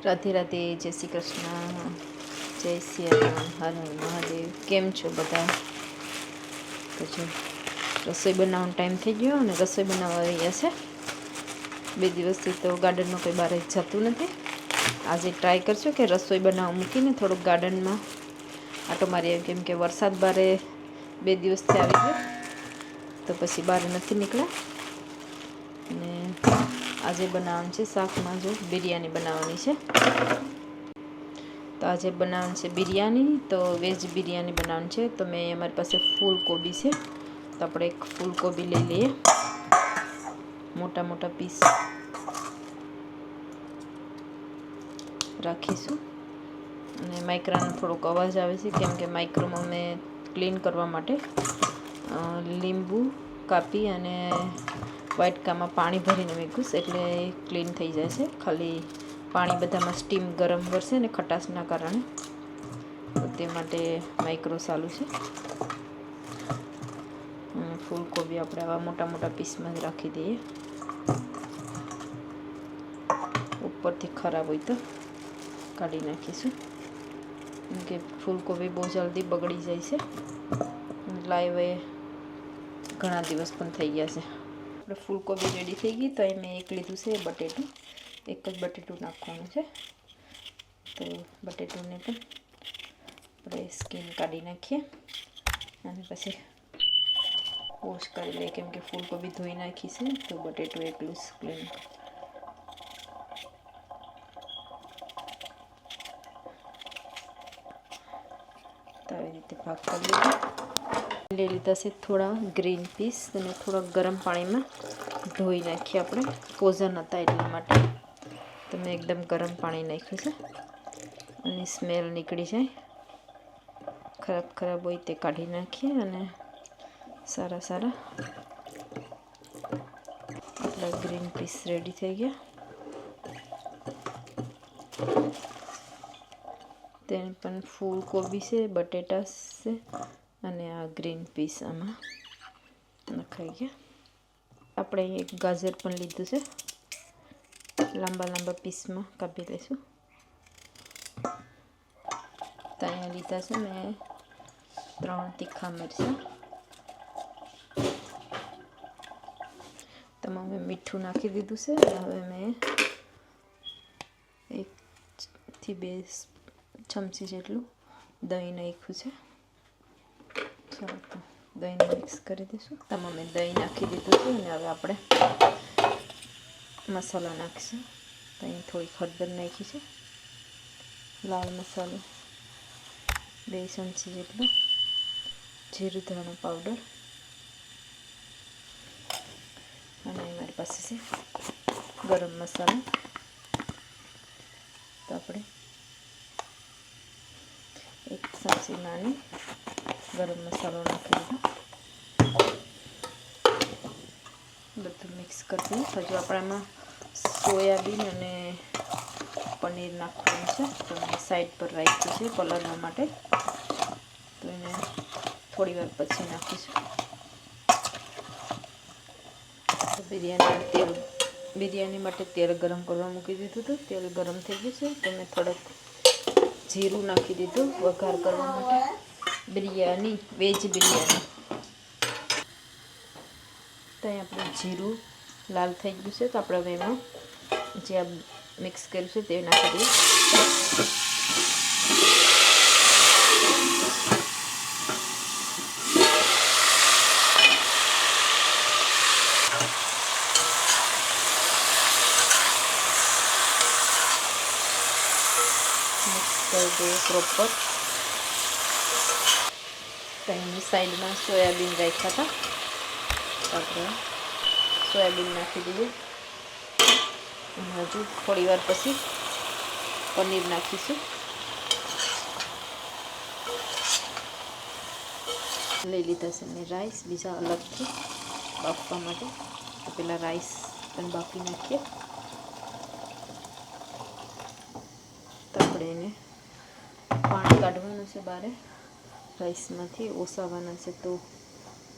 राधे राधे, जय श्री कृष्ण, जय सियाराम, हर हर महादेव। केम छो बधा? तो जो रसोई बनावવાનો टाइम थई गयो અને રસોઈ બનાવવા રહ્યા છે। બે દિવસથી તો ગાર્ડનમાં કોઈ બહાર જતું નથી। આજે ટ્રાય કરશું કે રસોઈ બનાવવા મૂકીને થોડુંક ગાર્ડનમાં આટો મારીએ, કેમ કે વરસાદ બારે 2 દિવસથી આવી ગયો તો પછી બહાર નથી નીકળ્યા। અને આજે બનાવવાનું છે શાકમાં જો બિરયાની બનાવવાની છે। તો આજે બનાવવાનું છે બિરયાની, તો વેજ બિરયાની બનાવવાની છે। તો મેં અમારી પાસે ફૂલકોબી છે, તો આપણે એક ફૂલકોબી લઈ લઈએ, મોટા મોટા પીસ રાખીશું। અને માઇક્રાનો થોડોક અવાજ આવે છે, કેમ કે માઇક્રોમાં મેં ક્લીન કરવા માટે લીંબુ કાપી અને વાટકામાં પાણી ભરીને મૂક્યું છે, એટલે ક્લીન થઈ જાય છે। ખાલી પાણી બધામાં સ્ટીમ ગરમ કરશે ને ખટાશના કારણે, તો તે માટે માઇક્રો ચાલુ છે। અને ફૂલકોબી આપણે આવા મોટા મોટા પીસમાં જ રાખી દઈએ, ઉપરથી ખરાબ હોય તો કાઢી નાખીશું, કેમ કે ફૂલકોબી બહુ જલ્દી બગડી જાય છે। લાઈવ ઘણા દિવસ પણ થઈ ગયા છે। આપણે ફૂલકોબી રેડી થઈ ગઈ, તો અહીં મેં એક લીધું છે બટેટું, એક જ બટેટું નાખવાનું છે। તો બટેટુને પણ આપણે સ્કીન કાઢી નાખીએ અને પછી વોશ કરી લઈએ, કેમ કે ફૂલકોબી ધોઈ નાખી છે, તો બટેટું એટલું જ ક્લીન। તો આવી રીતે ભાગ કરી લઈએ। લઈ લીધા છે થોડા ગ્રીન પીસ, અને થોડા ગરમ પાણીમાં ધોઈ નાખીએ આપણે, પોઝન હતા એટલા માટે। તો મેં એકદમ ગરમ પાણી નાખ્યું છે, અને સ્મેલ નીકળી જાય, ખરાબ ખરાબ હોય તે કાઢી નાખીએ। અને સારા સારા આપણા ગ્રીન પીસ રેડી થઈ ગયા। તેને પણ ફૂલકોબી છે, બટેટા છે, અને આ ગ્રીન પીસ આમાં નખાઈ ગયા। આપણે એક ગાજર પણ લીધું છે, લાંબા લાંબા પીસમાં કાપી લઈશું। તો અહીંયા લીધા છે મેં 3 તીખા મરચાં, તેમાં મેં મીઠું નાખી દીધું છે। હવે મેં 1 થી 2 ચમચી જેટલું દહીં નાખ્યું છે। ચાલો તો દહીંને મિક્સ કરી દઈશું। તેમાં મેં દહીં નાખી દીધું છે, અને હવે આપણે મસાલા નાખીશું। તો અહીં થોડી હળદર નાખી છે, લાલ મસાલો 2 ચમચી જેટલું, જીરું ધાણા પાવડર, અને મારી પાસે છે ગરમ મસાલો। તો આપણે 1 ચમચી નાની ગરમ મસાલો નાખી દીધો, બધું મિક્સ કરી દઈએ। હજુ આપણે એમાં સોયાબીન અને પનીર નાખવાનું છે, તો મેં સાઈડ પર રાખ્યું છે કલરના માટે, તો એને થોડી વાર પછી નાખીશું। તો બિરયાની માટે તેલ ગરમ કરવા મૂકી દીધું હતું, તેલ ગરમ થઈ ગયું છે, તો મેં થોડુંક જીરું નાખી દીધું વઘાર કરવા માટે, બિરયાની વેજ બિરયાની। તો અહીં આપણે જીરું લાલ થઈ ગયું છે, તો આપણે હવે એમાં જે આ મિક્સ કર્યું છે તે નાખી દઈએ। મિક્સ કરી દઈએ પ્રોપર। તો એની સાઈડમાં સોયાબીન રાખ્યા હતા, તો આપણે સોયાબીન નાખી દઈએ, અને હજુ થોડી વાર પછી પનીર નાખીશું। લઈ લીધા છે મેં રાઈસ બીજા અલગથી બાફવા માટે, તો પહેલાં રાઈસ પણ બાફી નાખીએ। તો આપણે એને પાણી કાઢવાનું છે બહાર રાઈસમાંથી, ઓસાવાના છે, તો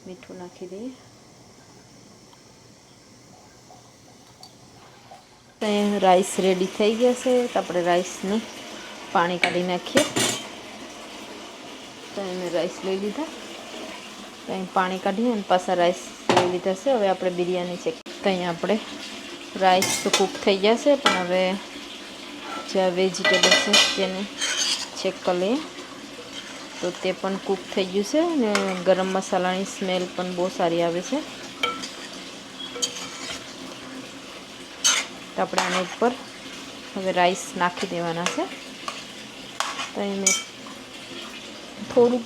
મીઠું નાખી દઈએ। તો અહીંયા રાઈસ રેડી થઈ ગયા છે. તો આપણે રાઈસનું પાણી કાઢી નાખીએ. તો મેં રાઈસ લઈ લીધા. તો અહીં પાણી કાઢીએ અને પાછા રાઈસ લઈ લીધા છે. હવે આપણે બિરયાની ચેક. તો અહીંયા આપણે રાઈસ તો કૂક થઈ ગયા છે, પણ હવે જે વેજીટેબલ છે તેને ચેક કરી લઈએ. તો તે પણ કૂક થઈ ગયું છે અને ગરમ મસાલાની સ્મેલ પણ બહુ સારી આવે છે. તો આપણે આની ઉપર હવે રાઈસ નાખી દેવાના છે. તો અહીં મેં થોડું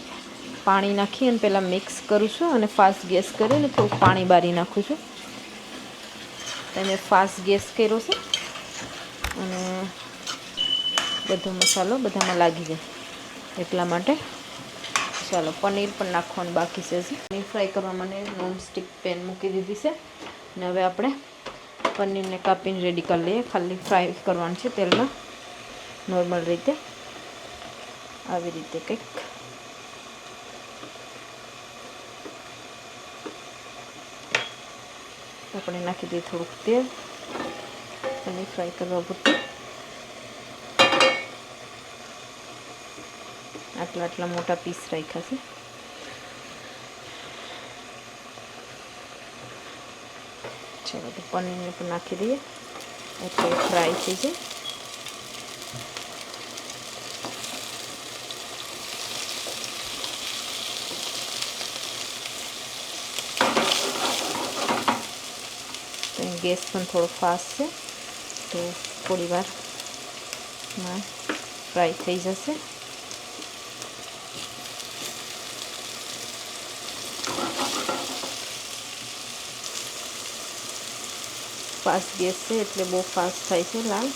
પાણી નાખી અને પહેલાં મિક્સ કરું છું અને ફાસ્ટ ગેસ કરીને થોડુંક પાણી બારી નાખું છું. તો મેં ફાસ્ટ ગેસ કર્યો છે અને બધો મસાલો બધામાં લાગી જાય એટલા માટે. ચાલો, પનીર પણ નાખવાનું બાકી છે. પનીર ફ્રાય કરવા માટે નોનસ્ટિક પેન મૂકી દીધી છે. અને હવે આપણે પનીરને કાપીને રેડી કરી લઈએ. ખાલી ફ્રાય કરવાનું છે તેલમાં, નોર્મલ રીતે આવી રીતે કંઈક. આપણે નાખી દઈએ થોડુંક તેલ પનીર ફ્રાય કરવા પૂરતું. આટલા મોટા પીસ રાખ્યા છે. ચાલો, તો પનીરને પણ નાખી દઈએ એટલે ફ્રાય થઈ જાય. તો ગેસ પણ થોડો ફાસ્ટ છે, તો થોડી વારમાં ફ્રાય થઈ જશે. ફાસ્ટ ગેસ છે એટલે બહુ ફાસ્ટ થાય છે લાલ,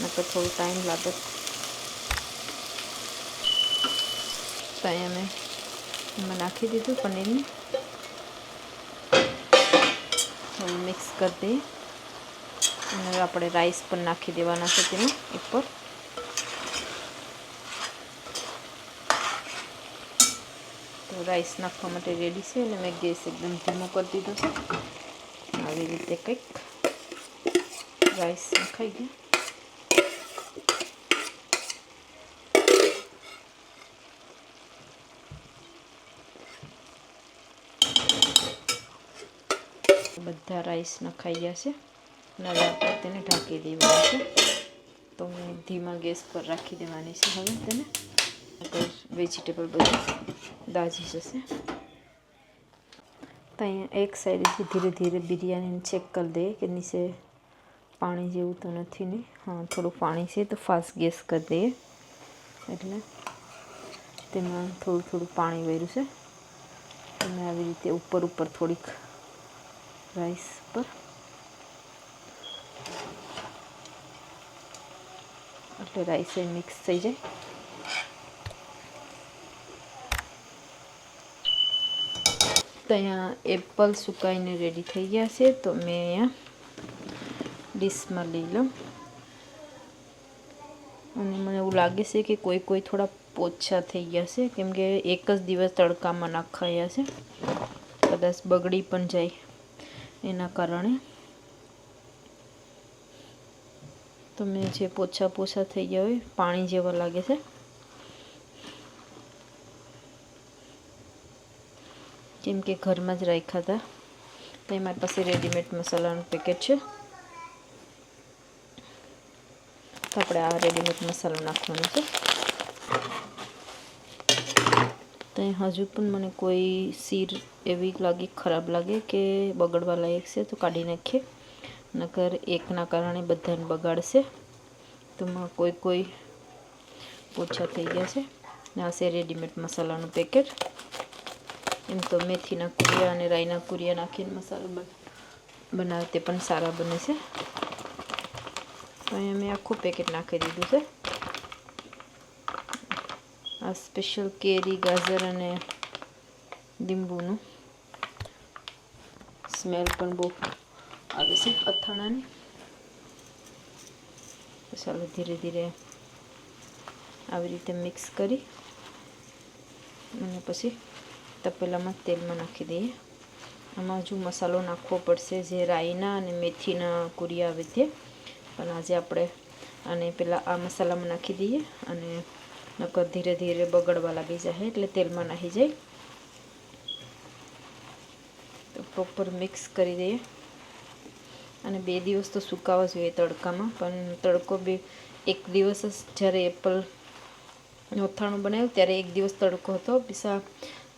નકર થોડો ટાઈમ લાગે. તો અહીંયા મેં એમાં નાખી દીધું પનીરને. થોડું મિક્સ કરી દઈએ અને હવે આપણે રાઈસ પણ નાખી દેવાના છે તેની ઉપર. તો રાઈસ નાખવા માટે રેડી છે અને મેં ગેસ એકદમ ધીમો કરી દીધો છે. આવી રીતે કંઈક રાઈસ નખાઈ ગયા. બધા રાઈસ નખાઈ ગયા છે અને હવે આપણે તેને ઢાંકી દેવાનું છે. તો મેં ધીમા ગેસ પર રાખી દેવાની છે હવે તેને. વેજીટેબલ બધું દાજી જશે. તો અહીંયા એક સાઈડથી ધીરે ધીરે બિરયાનીને ચેક કરી દઈએ કે નીચે પાણી જેવું તો નથી ને. હા, થોડું પાણી છે તો ફાસ્ટ ગેસ કરી દઈએ. એટલે તેમાં થોડું પાણી વેર્યું છે. અને આવી રીતે ઉપર થોડીક રાઈસ પર એટલે રાઈસ એ મિક્સ થઈ જાય. તો અહીંયા એપલ સુકાઈને રેડી થઈ ગયા છે. તો મેં અહીંયા ડીશમાં લઈ લઉં. અને મને એવું લાગે છે કે કોઈ થોડા પોચા થઈ ગયા છે, કેમ કે એક જ દિવસ તડકામાં નાખાયા છે. કદાચ બગડી પણ જાય એના કારણે. તો મેં જે પોછા થઈ ગયા હોય પાણી જેવા લાગે છે. કેમ કે ઘરમાં જ રાખ્યા હતા. તો મારી પાસે રેડીમેડ મસાલાનું પેકેટ છે. તો આપણે આ રેડીમેડ મસાલો નાખવાનો છે. તો હજુ પણ મને કોઈ સીર એવી લાગે, ખરાબ લાગે કે બગડવા લાયક છે તો કાઢી નાખીએ. નકર એકના કારણે બધાને બગાડશે. તો કોઈ પોછા થઈ ગયા છે. ને આ છે રેડીમેડ મસાલાનું પેકેટ. એમ તો મેથીના કુરિયા અને રાઈના કુરિયા નાખીને મસાલો બનાવે તે પણ સારા બને છે. તો અહીંયા મેં આખું પેકેટ નાખી દીધું છે. આ સ્પેશિયલ કેરી, ગાજર અને લીંબુનું સ્મેલ પણ બહુ આવે છે અથાણાની. તો ચાલો ધીરે ધીરે આવી રીતે મિક્સ કરી અને પછી તપેલામાં તેલમાં નાખી દઈએ. આમાં હજુ મસાલો નાખવો પડશે, જે રાઈના અને મેથીના કુરિયા આવે તે. પણ આજે આપણે આને પહેલાં આ મસાલામાં નાખી દઈએ, અને નકર ધીરે ધીરે બગડવા લાગી જાય એટલે તેલમાં નાખી જાય. તો પ્રોપર મિક્સ કરી દઈએ. અને 2 દિવસ તો સુકાવા જોઈએ તડકામાં, પણ તડકો બી 1 દિવસ જ જ્યારે એપલ અથાણું બનાવ્યું ત્યારે 1 દિવસ તડકો હતો, પીસા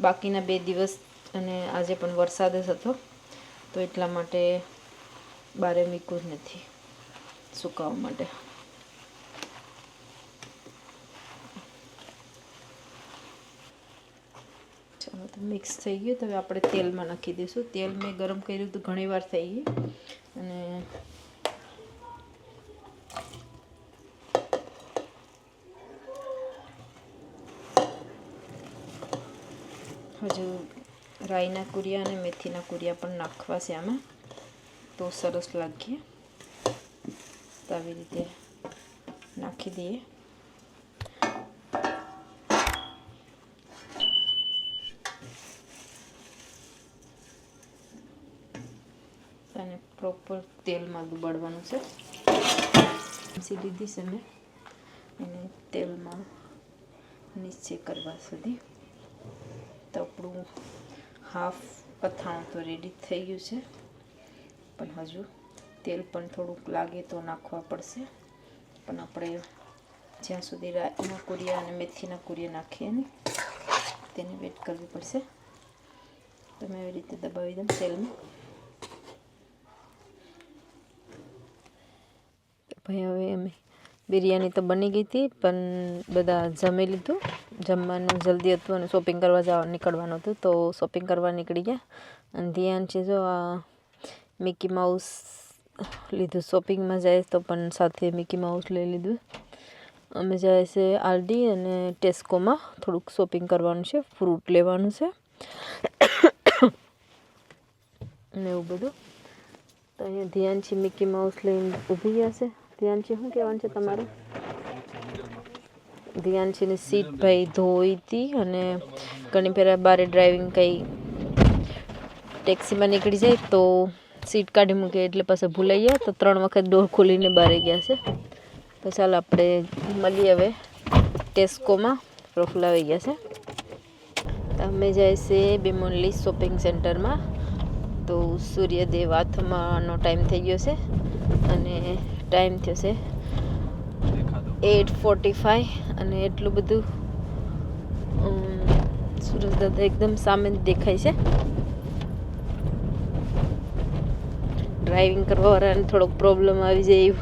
બાકીના 2 દિવસ અને આજે પણ વરસાદ જ હતો, તો એટલા માટે બારે મૂક્યું જ નથી સુકાવવા માટે. ચાલો, તો મિક્સ થઈ ગયું. તો હવે આપણે તેલમાં નાખી દઈશું. તેલ મેં ગરમ કર્યું તો ઘણી વાર થઈ ગઈ, અને હજુ રાઈના કુરિયા અને મેથીના કુરિયા પણ નાખવા છે આમાં, તો સરસ લાગે. તો આવી રીતે નાખી દઈએ. અને પ્રોપર તેલમાં ડુબાડવાનું છે. લીધી છે મેં, અને તેલમાં નીચે કરવા સુધી. તો આપણું હાફ અથાણું તો રેડી થઈ ગયું છે, પણ હજુ તેલ પણ થોડુંક લાગે તો નાખવા પડશે. પણ આપણે જ્યાં સુધી રાઈના કુરિયા અને મેથીના કુરિયા નાખીએ ને તેની વેટ કરવી પડશે. તમે એવી રીતે દબાવી દઉં તેલમાં. ભાઈ હવે અમે બિરયાની તો બની ગઈ હતી, પણ બધા જમી લીધું. જમવાનું જલ્દી હતું અને શોપિંગ કરવા નીકળવાનું હતું, તો શોપિંગ કરવા નીકળી ગયા. અને ધ્યાન છે જો આ મિકી માઉસ લીધું. શોપિંગમાં જાય તો પણ સાથે મિકી માઉસ લઈ લીધું. અમે જાય છે આલ્ડી અને ટેસ્કોમાં થોડુંક શોપિંગ કરવાનું છે, ફ્રૂટ લેવાનું છે અને એવું બધું. તો અહીંયા ધ્યાન છે મિકી માઉસ લઈને ઊભી ગયા છે. ધ્યાન છે, શું કહેવાનું છે તમારું? ધ્યાન છે ને સીટ ભાઈ ધોઈ હતી, અને ઘણી ફેરા બારે ડ્રાઇવિંગ કંઈ ટેક્સીમાં નીકળી જાય તો સીટ કાઢી મૂકે, એટલે પાછા ભૂલાઈ ગયા. તો 3 વખત ડોર ખોલીને બહાર ગયા છે. તો ચાલો આપણે મળીએ હવે ટેસ્કોમાં. પ્રફુલ્લ આવી ગયા છે. અમે જાય છે બેમોનલી શોપિંગ સેન્ટરમાં. તો સૂર્યદેવ આથમવાનો ટાઈમ થઈ ગયો છે, અને ટાઈમ થયો છે 8:45, અને એટલું બધું સૂરજ દાદા એકદમ સામે જ દેખાય છે. ડ્રાઇવિંગ કરવાવાળાને થોડોક પ્રોબ્લેમ આવી જાય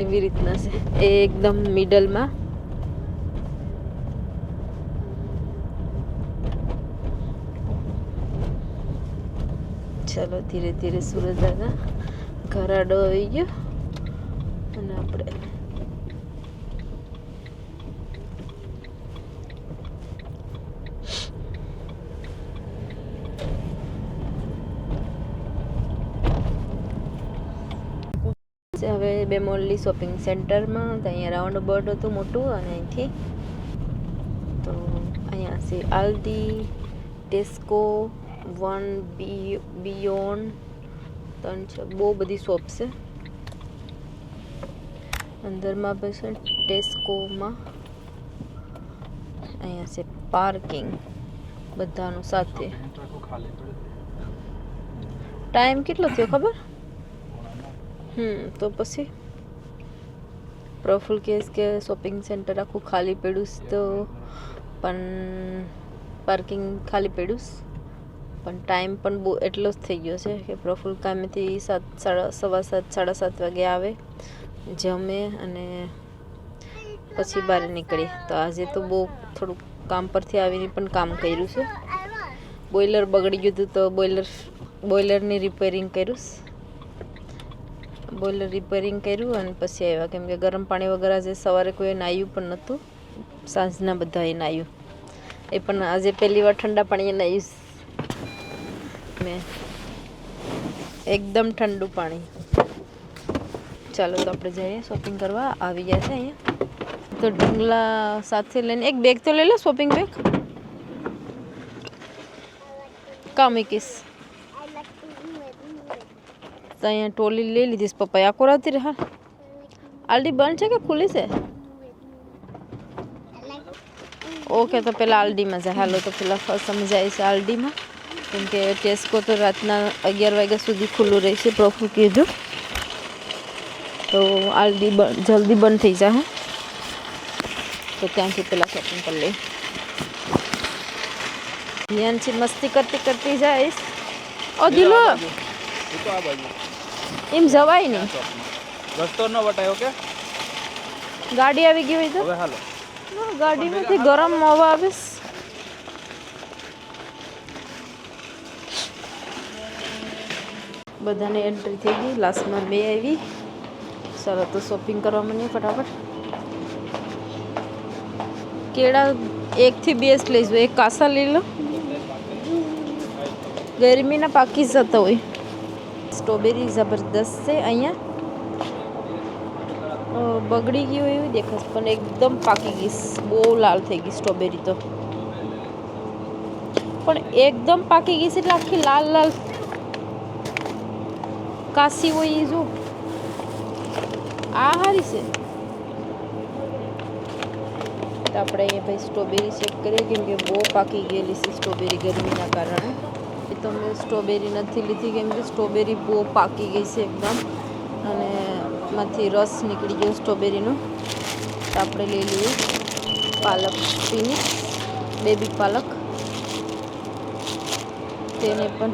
એવી રીતના છે. એ એકદમ મિડલમાં. ચાલો, ધીરે ધીરે સૂરજ દાદા ઘર આડો આવી ગયો, અને આપણે હવે બેમોનલી શોપિંગ સેન્ટરમાં. તો અહીંયા રાઉન્ડ અબાઉટ હતું મોટું, અને અહીંથી તો અહીંયા છે આલ્ડી, ટેસ્કો, વન બિયોન્ડ, 3 બહુ બધી શોપ છે. અંદરમાં પછી ટેસ્કોમાં અહીંયા છે પાર્કિંગ બધાનું સાથે. ટાઈમ કેટલો થયો ખબર? તો પછી પ્રફુલ્લ કહે કે શોપિંગ સેન્ટર આખું ખાલી પડ્યું, તો પણ પાર્કિંગ ખાલી પડ્યું, પણ ટાઈમ પણ બહુ એટલો જ થઈ ગયો છે કે પ્રફુલ્લ કામેથી 7:15 વાગે આવે, જમે અને પછી બહાર નીકળે. તો આજે તો બહુ થોડુંક કામ પરથી આવીને પણ કામ કર્યું છે. બોઇલર બગડી ગયું હતું, તો બોઇલરની રિપેરિંગ કર્યું. બોઇલર રિપેરિંગ કર્યું અને પછી આવ્યા, કેમ કે ગરમ પાણી વગર આજે સવારે કોઈ નાહ્યું પણ નહોતું. સાંજના બધાએ નાહ્યું, એ પણ આજે પહેલી વાર ઠંડા પાણીએ નાહ્યું મેં, એકદમ ઠંડુ પાણી. ચાલો, તો આપણે જઈએ શોપિંગ કરવા. આવી ગયા છે અહીંયા. તો ઢીંગલા સાથે લઈને એક બેગ તો લઈ લો, શોપિંગ બેગ. કામ મૂકીશ. મસ્ત અહીંયા ટોલી લઈ લીધી પપ્પાએ આખો રાતી હા આલડી બંધ છે કે ખુલ્લી છે ઓકે તો પેલા આલડીમાં જાય હાલો તો પેલા ફર્સ્ટ અમે જાય છે આલડીમાં કેમ કે ટેસ્કો તો રાતના 11 વાગ્યા સુધી ખુલ્લું રહેશે પ્રોફર કીધું તો આલડી જલ્દી બંધ થઈ જાય તો ત્યાંથી પેલા શોપિંગ કરી લઈએ ધ્યાનથી મસ્તી કરતી કરતી જઈશ ઓ દિલો એમ જવાય નહીં રસ્તો ન વટાયો કે ગાડી આવી ગઈ હોય તો હવે હાલો ગાડીમાંથી ગરમ હવા આવે બધાને એન્ટ્રી થઈ ગઈ લાસ્ટમાં બે આવી ચાલો તો શોપિંગ કરવા માંડીએ ફટાફટ કેળા 1 થી 2 જ લઈશું એક કાસા લઈ લો ગરમીના પાકી જતા હોય સ્ટ્રોબેરી જબરદસ્ત છે અહીંયા બગડી ગઈ હોય એવી દેખાશ પણ એકદમ પાકી ગઈ બહુ લાલ થઈ ગઈ સ્ટ્રોબેરી તો પણ એકદમ પાકી ગઈ છે એટલે આખી લાલ લાલ કાસી હોય એ જો આ હારી છે તો આપણે અહીંયા ભાઈ સ્ટ્રોબેરી ચેક કરીએ કેમ કે બહુ પાકી ગયેલી છે સ્ટ્રોબેરી ગરમીના કારણે એ તો મેં સ્ટ્રોબેરી નથી લીધી કેમ કે સ્ટ્રોબેરી બહુ પાકી ગઈ છે એકદમ અને માંથી રસ નીકળી ગયો સ્ટ્રોબેરીનો તો આપણે લઈ લઈએ પાલક સ્પિનિચ બેબી પાલક તેને પણ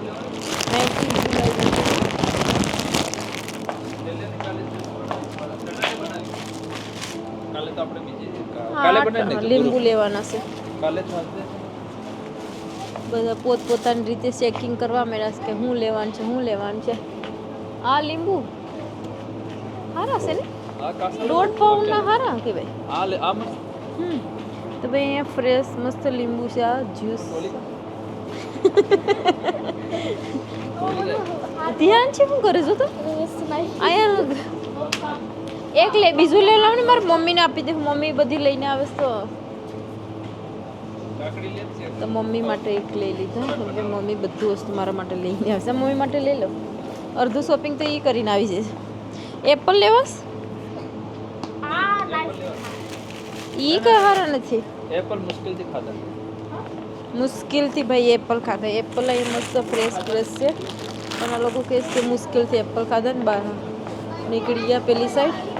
90 લીંબુ લેવાના છે બધા પોતપોતાની રીતે ચેકિંગ કરવા માંડ્યા કે શું લેવાનું છે આ લીંબુ હારા છે ને 1.5 પાઉન્ડના હારા કે ભાઈ તો ભાઈ અહીંયા ફ્રેશ મસ્ત લીંબુ છે આ જ્યુસ ધ્યાન છે શું કરે છો તો અહીંયા એક લે બીજું લઈ લાવ ને મારી મમ્મીને આપી દે મમ્મી બધી લઈને આવે તો મમ્મી માટે એક લઈ લીધા હવે મમ્મી બધું વસ્તુ મારા માટે લઈને આવશે મમ્મી માટે લઈ લો અડધું શોપિંગ તો એ કરીને આવી જશે એપલ લેવાસ ઈ કઈ હારા નથી એપલ મુશ્કેલથી ખાધા મુશ્કેલથી ભાઈ એપલ ખાધા એપલ અહીં મસ્ત ફ્રેશ છે પણ આ લોકો કહે છે મુશ્કેલથી એપલ ખાધા ને બહાર નીકળી ગયા પેલી સાઈડ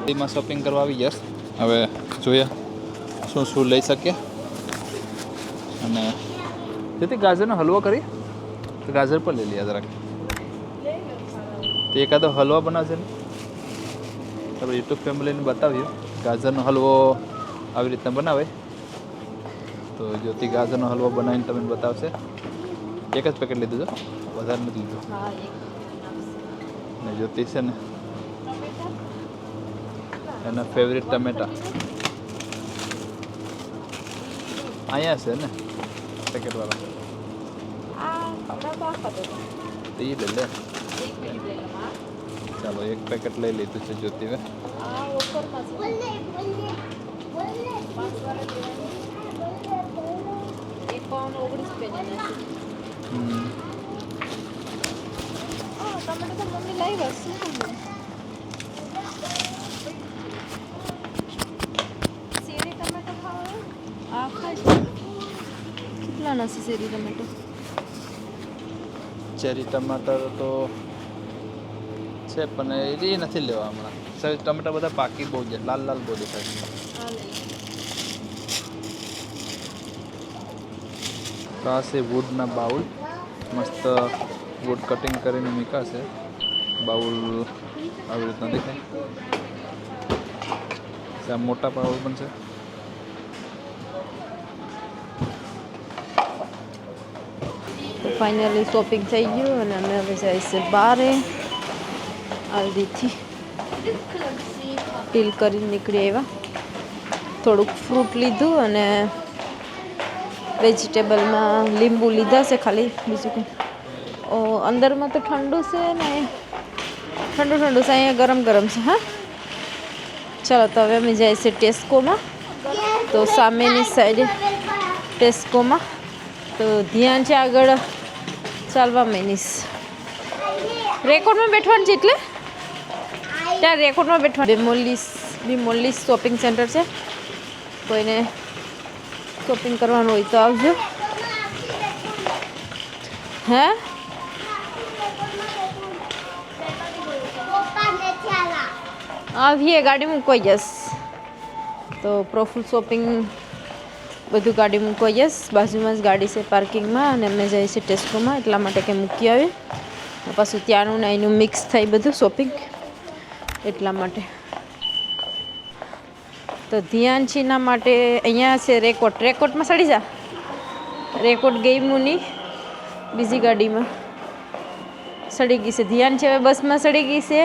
એમાં શોપિંગ કરવા આવી જશ હવે જોઈએ શું લઈ શકીએ અને જેથી ગાજરનો હલવો કરી તો ગાજર પર લઈ લઈએ જરાક તો એકાદો હલવા બનાવશે ને આપણે યુટ્યુબ ફેમિલીને બતાવ્યું ગાજરનો હલવો આવી રીતના બનાવે તો જ્યોતિ ગાજરનો હલવો બનાવીને તમને બતાવશે એક જ પેકેટ લીધું છે વધારે નથી લીધું ને જ્યોતિ છે ને એના ફેવરિટ ટમેટા અહીંયા છે ને પેકેટવાળા તો એ લે ચાલો એક પેકેટ લઈ લીધું છે જ્યોતિવે કેટલાના છે શેરી ટમેટો ચેરી ટમાટર તો છે પણ એ નથી લેવા હમણાં શેરી ટમાટર બધા પાકી બહુ છે લાલ લાલ બહુ દેખાય તો આ છે વુડના બાઉલ મસ્ત વુડ કટિંગ કરીને મૂક્યા છે બાઉલ આવી રીતના દેખાય આ મોટા બાઉલ પણ છે ફાઇનલી શોપિંગ થઈ ગયું અને અમે હવે જાય છે બારે આલ્દીથી ડીલ કરીને નીકળી આવ્યા થોડુંક ફ્રૂટ લીધું અને વેજીટેબલમાં લીંબુ લીધા છે ખાલી બીજું કંઈ અંદરમાં તો ઠંડુ છે ને ઠંડુ છે અહીંયા ગરમ છે હા ચાલો તો હવે અમે જાય છે ટેસ્કોમાં તો સામેની સાઈડે ટેસ્કોમાં તો ધ્યાન છે આગળ ચાલવા માંડીશ રેકોર્ડમાં બેઠવાનું છે એટલે ત્યાં રેકોર્ડમાં બેઠવાનું બિમોલીસ શોપિંગ સેન્ટર છે. કોઈને શોપિંગ કરવાનું હોય તો આવજો. હે આવીએ ગાડી મૂકવાઈ જશ તો પ્રોફુલ શોપિંગ બધું ગાડી મૂકવાઈ જશ. બાજુમાં જ ગાડી છે પાર્કિંગમાં અને અમે જઈએ છીએ ટેસ્કોમાં એટલા માટે કે મૂકી આવે પાછું ત્યાંનું ને અહીંનું મિક્સ થાય બધું શોપિંગ એટલા માટે. તો ધ્યાનચીના માટે અહીંયા છે રેકોર્ડમાં સડી જા. રેકોર્ડ ગઈ મુની બીજી ગાડીમાં સડી ગઈ છે. ધ્યાન છે હવે બસમાં સડી ગઈ છે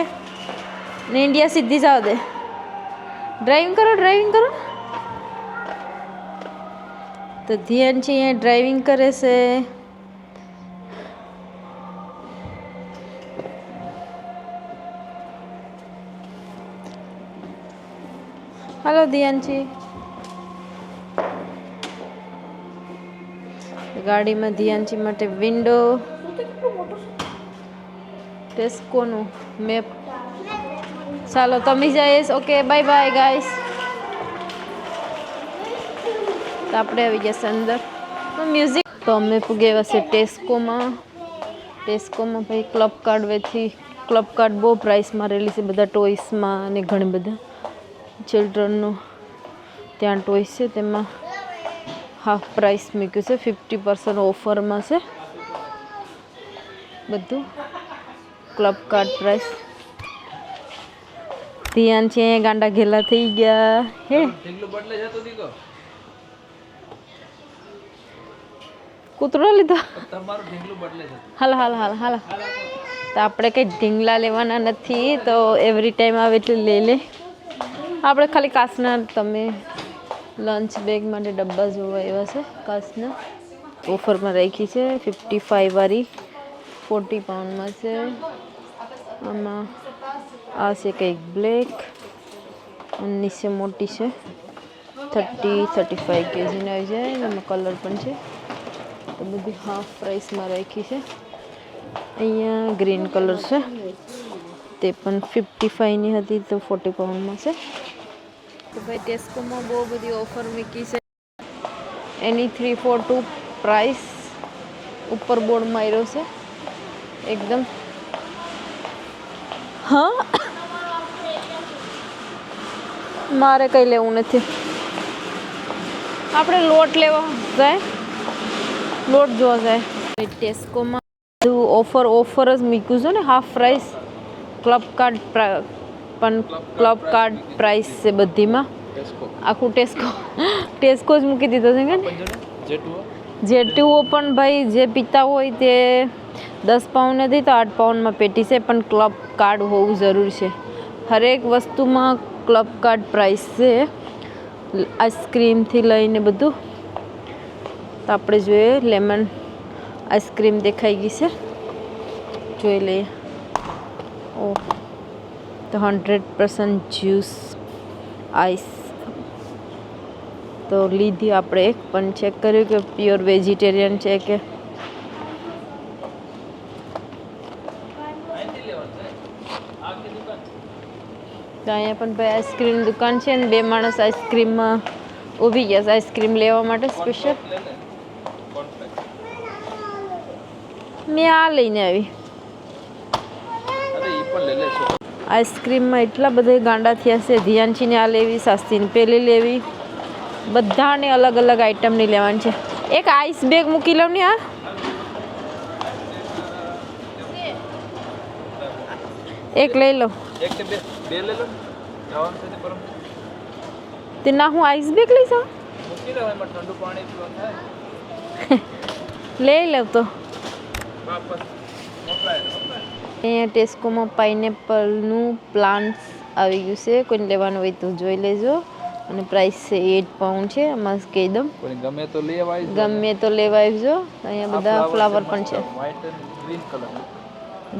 ને ઇન્ડિયા સીધી જાવ દે. ડ્રાઇવિંગ કરો. તો ધ્યાન છે અહીંયા ડ્રાઇવિંગ કરે છે. હાલો ધ્યાનજી. ગાડીમાં ધ્યાનજી માટે વિન્ડો ટેસ્કોનું મેપ. ચાલો તમે જઈશ. Okay bye bye guys. તો આપણે આવી જશે અંદર મ્યુઝિક. તો અમે પૂગેવા છે ટેસ્કોમાં ભાઈ ક્લબ કાર્ડ વેથી ક્લબ કાર્ડ બહુ પ્રાઇસમાં રહેલી છે બધા ટોയ്સમાં અને ઘણી બધા ચિલ્ડ્રનનું ત્યાં ટોયસ છે તેમાં હાફ પ્રાઇસ મૂક્યું છે. 50% ઓફરમાં છે બધું ક્લબ કાર્ડ પ્રાઇસ. ધ્યાન છે ગાંડા ઘેલા થઈ ગયા હે. કૂતરો લીધો. હાલ તો આપણે કંઈ ઢીંગલા લેવાના નથી તો એવરી ટાઈમ આવે એટલે લઈ લે. આપણે ખાલી કાચના તમે લંચ બેગ માટે ડબ્બા જોવા એવા છે કાચના ઓફરમાં રાખી છે. 55 વાળી 40 પાઉન્ડમાં છે. આમાં આ છે કંઈક બ્લેક અને નીચે મોટી છે 30-35 kgની આવી જાય. એમાં કલર પણ છે તો બધી હાફ પ્રાઇસમાં રાખી છે. અહીંયા ગ્રીન કલર છે તે પણ 55ની હતી તો 40 પાઉન્ડમાં છે. તો ભાઈ ટેસ્કોમાં બહુ બધી ઓફર મૂકી છે. એની 342 પ્રાઇસ ઉપર બોર્ડ માર્યો છે એકદમ. હા મારે કંઈ લેવું નથી. આપણે લોટ લેવા જાય લોટ જોવા જાય. ટેસ્કોમાં બધું ઓફર જ મૂક્યું છે ને half price. Club card price છે બધીમાં. આખું ટેસ્કો જ મૂકી દીધો છે કે જેટુઓ પણ ભાઈ જે પીતા હોય તે 10 પાઉન્ડ નથી તો 8 પાઉન્ડમાં પેટી છે. પણ ક્લબ કાર્ડ હોવું જરૂરી છે. હરેક વસ્તુમાં ક્લબ કાર્ડ પ્રાઇસ છે. આઈસ્ક્રીમથી લઈને બધું. તો આપણે જોઈએ લેમન આઈસ્ક્રીમ દેખાઈ ગઈ છે જોઈ લઈએ. ઓ તો 100% જ્યુસ આઈસ તો લીધી આપણે એક પણ ચેક કર્યું કે પ્યોર વેજીટેરિયન છે કે. તો અહીંયા પણ ભાઈ આઈસ્ક્રીમ દુકાન છે ને 2 માણસ આઈસ્ક્રીમમાં ઊભી ગયા છે આઈસ્ક્રીમ લેવા માટે સ્પેશિયલ. મેં આ લઈને આવી. આઈસ્ક્રીમમાં એટલા બધા ગાંડા થયા છે. ધ્યાનચીને આ લેવી, સાસ્તીને પેલી લેવી, બધાને અલગ અલગ આઈટમની લેવાની છે. એક આઈસ બેગ મૂકી લઉં ને. આ એક લઈ લો. તે ના હું આઈસ બેગ લઈ જાઉં લઈ લઉં તો. અહીંયા ટેસ્કોમાં પાઇનેપલનું પ્લાન્ટ્સ આવી ગયું છે. કોઈને લેવાનું હોય તો જોઈ લેજો. અને પ્રાઇસ છે 8 પાઉન્ડ છે. આમાં કહી દઉં ગમે તો લેવા આવજો. અહીંયા બધા ફ્લાવર પણ છે.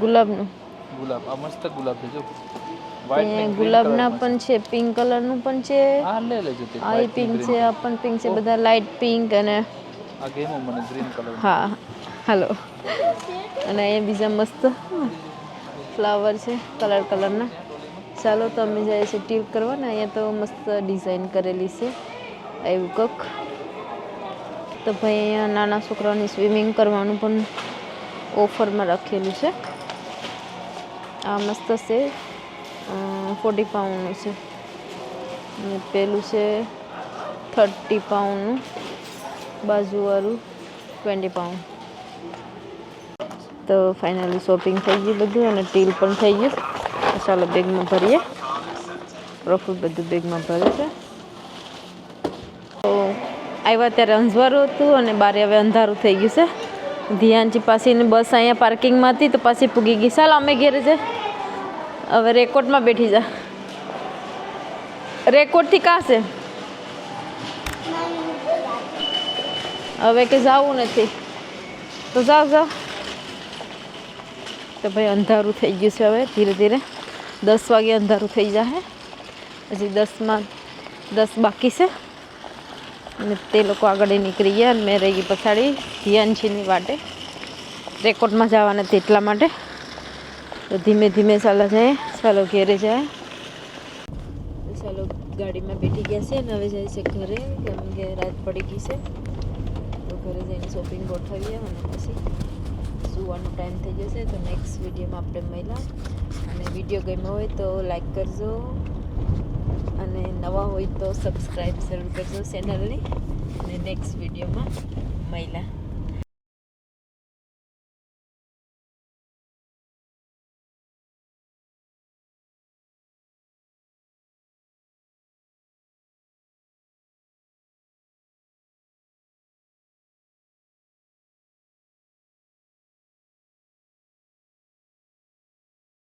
ગુલાબનું ગુલાબના પણ છે, પિંક કલરનું પણ છે. આ પિંક છે, આ પણ પિંક છે. બધા લાઇટ પિંક અને હા હાલો. અને અહીંયા બીજા મસ્ત ફ્લાવર છે કલર કલરના. ચાલો તો અમે જાય છે ટીપ કરવાના. અહીંયા તો મસ્ત ડિઝાઇન કરેલી છે એવું કક. તો ભાઈ અહીંયા નાના છોકરાઓની સ્વિમિંગ કરવાનું પણ ઓફરમાં રાખેલું છે. આ મસ્ત છે 40 પાઉન્ડનું છે અને પેલું છે 30 પાઉન્ડનું, બાજુવાળું 20 પાઉન્ડ. તો ફાઇનલી શોપિંગ થઈ ગઈ બધું અને ટીલ પણ થઈ ગયું. ચાલો બેગમાં ભરીએ. પ્રફુલ બધું બેગમાં ભરે છે. તો આવ્યા ત્યારે અંજવાળું હતું અને બારે હવે અંધારું થઈ ગયું છે. ધ્યાનથી પાછીની બસ અહીંયા પાર્કિંગમાં હતી તો પાછી પૂગી ગઈ. ચાલ અમે ઘેરે છે. હવે રેકોર્ડમાં બેઠી જા. રેકોર્ડથી કાં છે હવે કે જવું નથી તો જાઓ જાઓ. તો ભાઈ અંધારું થઈ ગયું છે. હવે ધીરે ધીરે 10 વાગે અંધારું થઈ જશે. હજી 10 બાકી છે અને તે લોકો આગળ નીકળી ગયા અને મેં રહી ગઈ પછાડી ધ્યાનજીની વાટે. રેકોર્ડમાં જવાના હતી એટલા માટે. તો ધીમે ધીમે ચાલા જાય. ચાલો ઘેરે જાય. ચાલો ગાડીમાં બેઠી ગયા છે અને હવે જાય છે ઘરે, કેમ કે રાત પડી ગઈ છે. તો ઘરે જઈને શોપિંગ ગોઠવીએ અને પછી સુવાનો ટાઈમ થઈ જશે. તો નેક્સ્ટ વિડીયોમાં આપણે મળ્યા. અને વિડીયો ગમ્યો હોય તો લાઈક કરજો અને નવા હોય તો સબસ્ક્રાઈબ જરૂર કરજો ચેનલની. અને નેક્સ્ટ વિડીયોમાં મળ્યા.